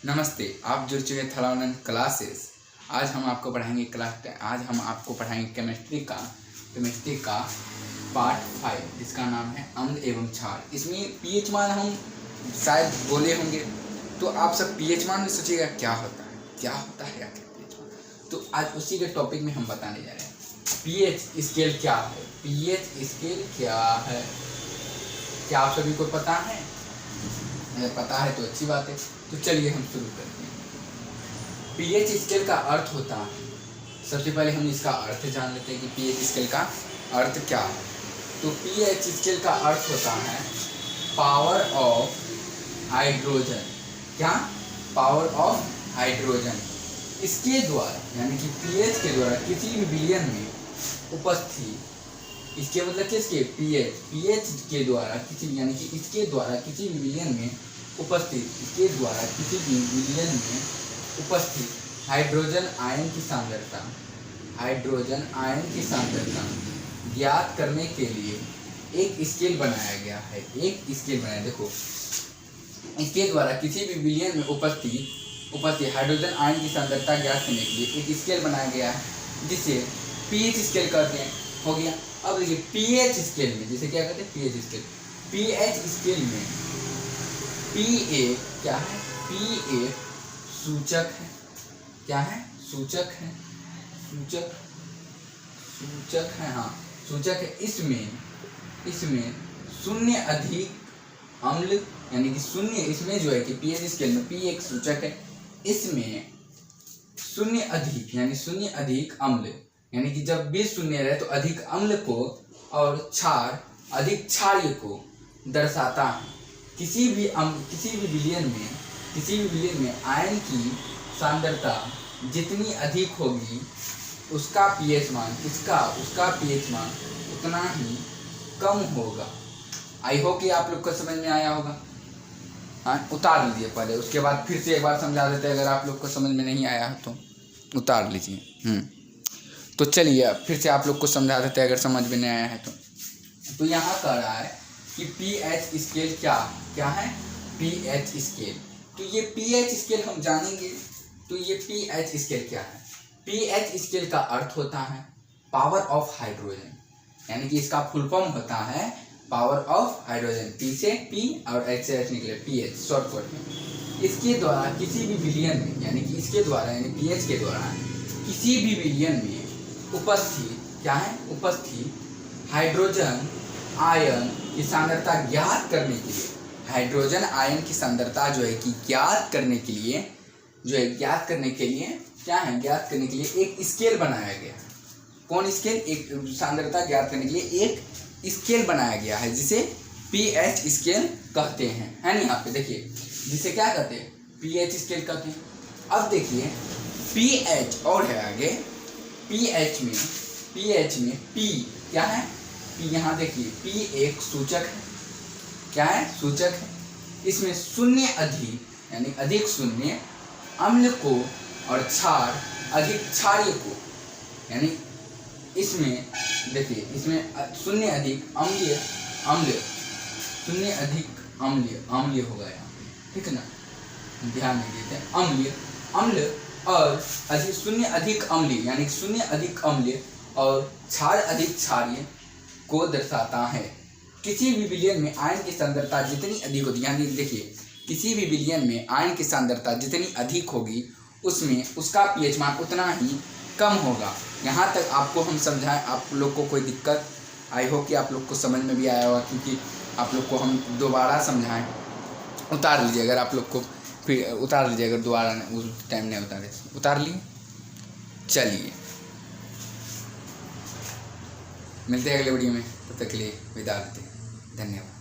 नमस्ते, आप जुड़ चुके थलानन क्लासेस। आज हम आपको पढ़ाएंगे केमिस्ट्री का पार्ट 5 जिसका नाम है अम्ल एवं क्षार। इसमें पीएच मान हम शायद बोले होंगे, तो आप सब पीएच मान में सोचिएगा क्या होता है आखिर पीएच मान। तो आज उसी के टॉपिक में हम बताने जा रहे हैं। पीएच स्केल क्या है? पीएच स्केल क्या है, क्या आप सभी को पता है? अगर पता है तो अच्छी बात है। तो चलिए हम शुरू करते हैं। पीएच स्केल का अर्थ होता है, सबसे पहले हम इसका अर्थ जान लेते हैं कि पीएच स्केल का अर्थ क्या है। तो पीएच स्केल का अर्थ होता है पावर ऑफ हाइड्रोजन। क्या? Power of hydrogen. इसके द्वारा यानी कि पीएच के द्वारा किसी भी विलयन में उपस्थित, इसके मतलब किसके? पीएच के द्वारा किसी यानी कि इसके द्वारा किसी भी विलयन में उपस्थित, इसके द्वारा किसी भी विलयन में उपस्थित हाइड्रोजन आयन की सांद्रता ज्ञात करने के लिए एक स्केल बनाया गया है। देखो, इसके द्वारा किसी भी विलयन में उपस्थित हाइड्रोजन आयन की सांद्रता ज्ञात करने के लिए एक स्केल बनाया गया है, जिसे पीएच स्केल कहते हैं। हो गया। अब देखिए पीएच स्केल में जिसे क्या कहते हैं? पीएच स्केल में पीए क्या है? पीए सूचक है। क्या है? सूचक है। हाँ, सूचक है। इसमें शून्य अधिक अम्ल यानी कि शून्य, इसमें जो है कि पीएच स्केल में पी एक सूचक है, इसमें शून्य अधिक अम्ल यानी कि जब भी शून्य रहे तो अधिक अम्ल को और क्षार अधिक क्षार्य को दर्शाता है। किसी भी विलयन में आयन की सांद्रता जितनी अधिक होगी उसका पीएच मान उतना ही कम होगा। आई होप कि आप लोग को समझ में आया होगा। हाँ, उतार लीजिए पहले, उसके बाद फिर से एक बार समझा देते हैं। अगर आप लोग को समझ में नहीं आया तो उतार लीजिए। तो चलिए फिर से आप लोग को समझा देते हैं अगर समझ में नहीं आया है तो यहाँ कह रहा है कि पीएच स्केल क्या है? PH scale. तो ये पीएच स्केल हम जानेंगे। तो ये पीएच स्केल क्या है? पीएच स्केल का अर्थ होता है पावर ऑफ हाइड्रोजन, यानी कि इसका फुल फॉर्म होता है पावर ऑफ हाइड्रोजन। पी से पी और एच से एच निकले, पीएच शॉर्टकट में। इसके द्वारा किसी भी विलयन में यानी पीएच के द्वारा किसी भी विलयन में उपस्थित हाइड्रोजन आयन की सांद्रता ज्ञात करने के लिए, हाइड्रोजन आयन की सांद्रता जो है कि ज्ञात करने के लिए एक स्केल बनाया गया है। कौन स्केल? एक सांद्रता ज्ञात करने के लिए एक स्केल बनाया गया है, जिसे पीएच स्केल कहते हैं। है ना? यहाँ पे देखिए, जिसे क्या कहते हैं? पीएच स्केल कहते हैं। अब देखिए पीएच और है आगे, पीएच में पी क्या है? पी यहाँ देखिए, पी एक सूचक है। क्या है? सूचक है। इसमें शून्य अधिक यानी अधिक शून्य अम्ल को और क्षार अधिक क्षार्य को, यानी इसमें देखिए, इसमें शून्य अधिक अम्लीय होगा यहाँ पे, ठीक है ना? ध्यान नहीं देते। अम्ल और शून्य अधिक अम्लीय यानी शून्य अधिक अम्लीय और क्षार अधिक क्षारीय को दर्शाता है। किसी भी विलयन में आयन की सांद्रता जितनी अधिक होती है, यानी देखिए किसी भी विलयन में आयन की सांद्रता जितनी अधिक होगी उसका पीएच मान उतना ही कम होगा। यहाँ तक आपको हम समझाएं, आप लोग को कोई दिक्कत? आई होप कि आप लोग को समझ में भी आया होगा, क्योंकि आप लोग को हम दोबारा समझाएं। उतार लीजिए अगर आप लोग को, फिर उतार लीजिए अगर दोबारा उस टाइम नहीं उतार लिए। चलिए मिलते हैं अगले वीडियो में, तब तक के लिए विदा देते हैं। धन्यवाद।